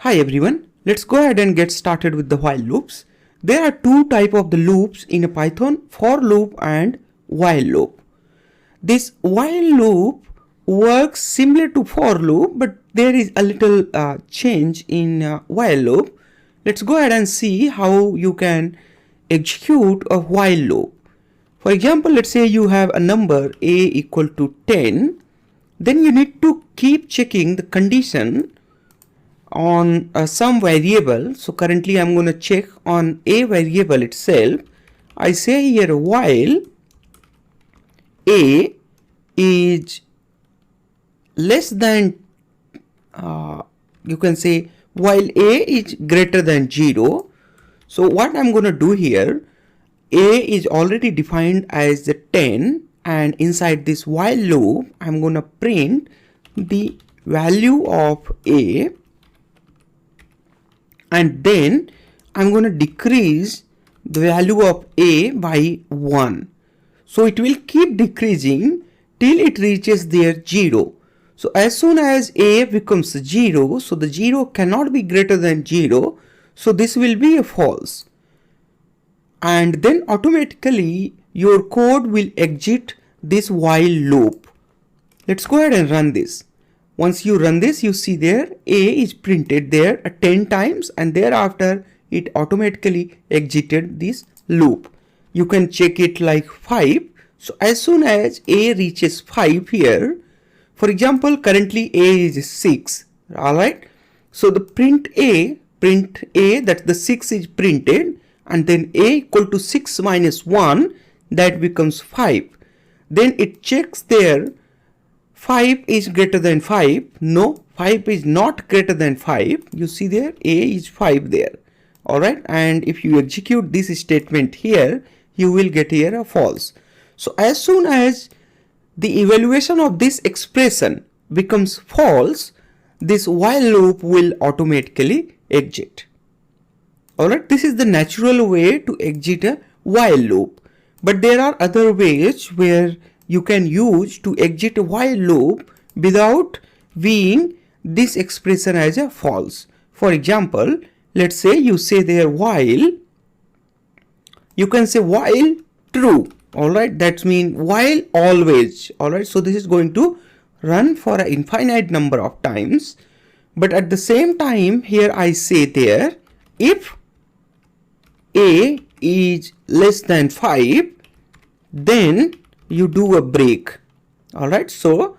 Hi everyone, let's go ahead and get started with the while loops. There are two types of the loops in a Python, for loop and while loop. This while loop works similar to for loop, but there is a little change in while loop. Let's go ahead and see how you can execute a while loop. For example, let's say you have a number a equal to 10, then you need to keep checking the condition on some variable. So currently I'm going to check on a variable itself. I say here while a is less than you can say while a is greater than 0. So what I'm going to do here, a is already defined as the 10, and inside this while loop I'm going to print the value of a, and then I'm going to decrease the value of a by 1. So it will keep decreasing till it reaches their 0. So as soon as a becomes 0, so the 0 cannot be greater than 0, so this will be a false. And then automatically your code will exit this while loop. Let's go ahead and run this. Once you run this, you see there a is printed there 10 times, and thereafter it automatically exited this loop. You can check it like 5. So as soon as a reaches 5 here, for example, currently a is 6. Alright. So the print a, that the 6 is printed, and then a equal to 6 minus 1, that becomes 5. Then it checks there 5 is greater than 5. No, 5 is not greater than 5. You see there a is 5 there. Alright, and if you execute this statement here, you will get here a false. So as soon as the evaluation of this expression becomes false, this while loop will automatically exit. Alright, this is the natural way to exit a while loop. But there are other ways where you can use to exit a while loop without being this expression as a false. For example, let's say you say there while, you can say while true. Alright, that means while always. Alright, so this is going to run for an infinite number of times. But at the same time, here I say there, if a is less than 5, then you do a break. Alright, so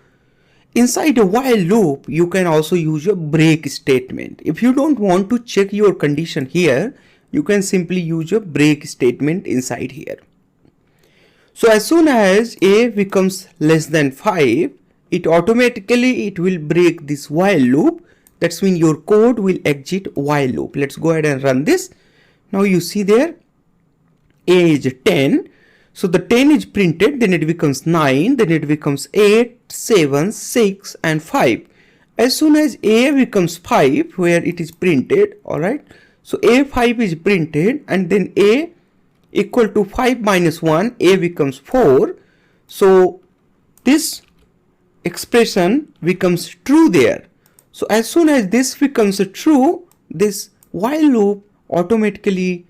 inside a while loop you can also use a break statement. If you don't want to check your condition here, you can simply use a break statement inside here. So as soon as a becomes less than 5, it automatically will break this while loop. That's mean your code will exit while loop. Let's go ahead and run this. Now you see there a is 10. So the 10 is printed, then it becomes 9, then it becomes 8, 7, 6 and 5. As soon as a becomes 5, where it is printed, alright. So a5 is printed, and then a equal to 5 minus 1, a becomes 4. So this expression becomes true there. So as soon as this becomes true, this while loop automatically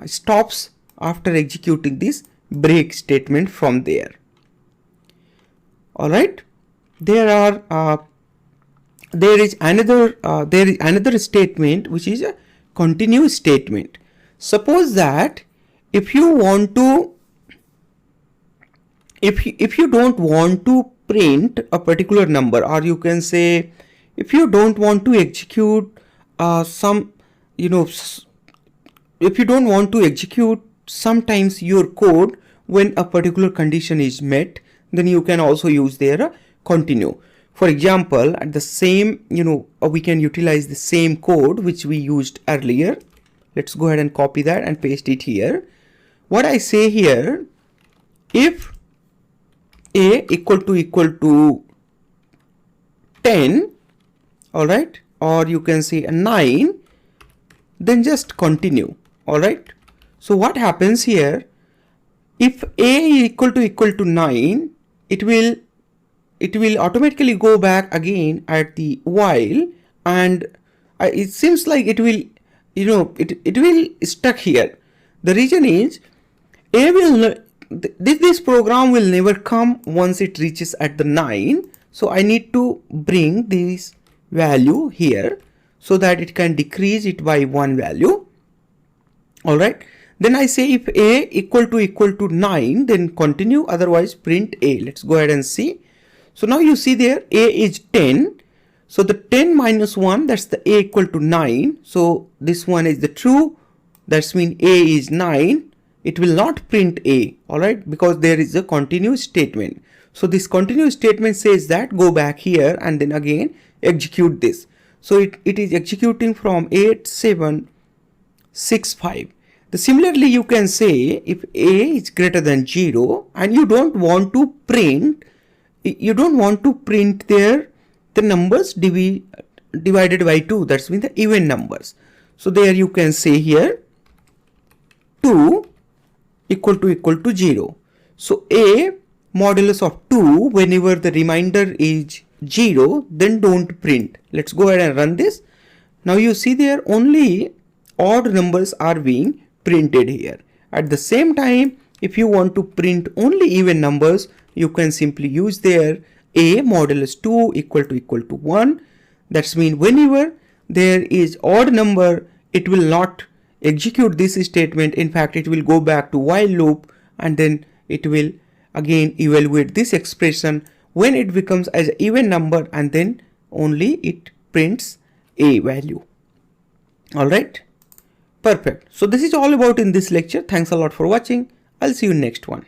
stops after executing this break statement from there. Alright, there is another statement which is a continue statement. Suppose that if you want to if you don't want to print a particular number, or you can say if you don't want to execute if you don't want to execute sometimes your code when a particular condition is met, then you can also use their continue. For example, at the same, we can utilize the same code which we used earlier. Let's go ahead and copy that and paste it here. What I say here, if a equal to 10, alright, or you can say a 9, then just continue. Alright. So what happens here, if a equal to 9, it will automatically go back again at the while, and it seems like it will, it will stuck here. The reason is a will this program will never come once it reaches at the 9. So I need to bring this value here so that it can decrease it by one value. All right, then I say if a equal to 9, then continue, otherwise print a. Let's go ahead and see. So now you see there a is 10. So the 10 minus 1, that's the a equal to 9. So this one is the true. That's mean a is 9. It will not print a, all right, because there is a continuous statement. So this continuous statement says that go back here and then again execute this. So it is executing from 8, 7, 6, 5. Similarly, you can say if a is greater than 0 and you don't want to print there the numbers divided by 2, that's mean the even numbers. So there you can say here 2 equal to 0. So a modulus of 2, whenever the remainder is 0, then don't print. Let's go ahead and run this. Now you see there only odd numbers are being printed here. At the same time, if you want to print only even numbers, you can simply use there a modulus 2 equal to 1. That's mean whenever there is odd number, it will not execute this statement. In fact, it will go back to while loop and then it will again evaluate this expression when it becomes as an even number, and then only it prints a value. All right, perfect. So this is all about in this lecture. Thanks a lot for watching. I'll see you in next one.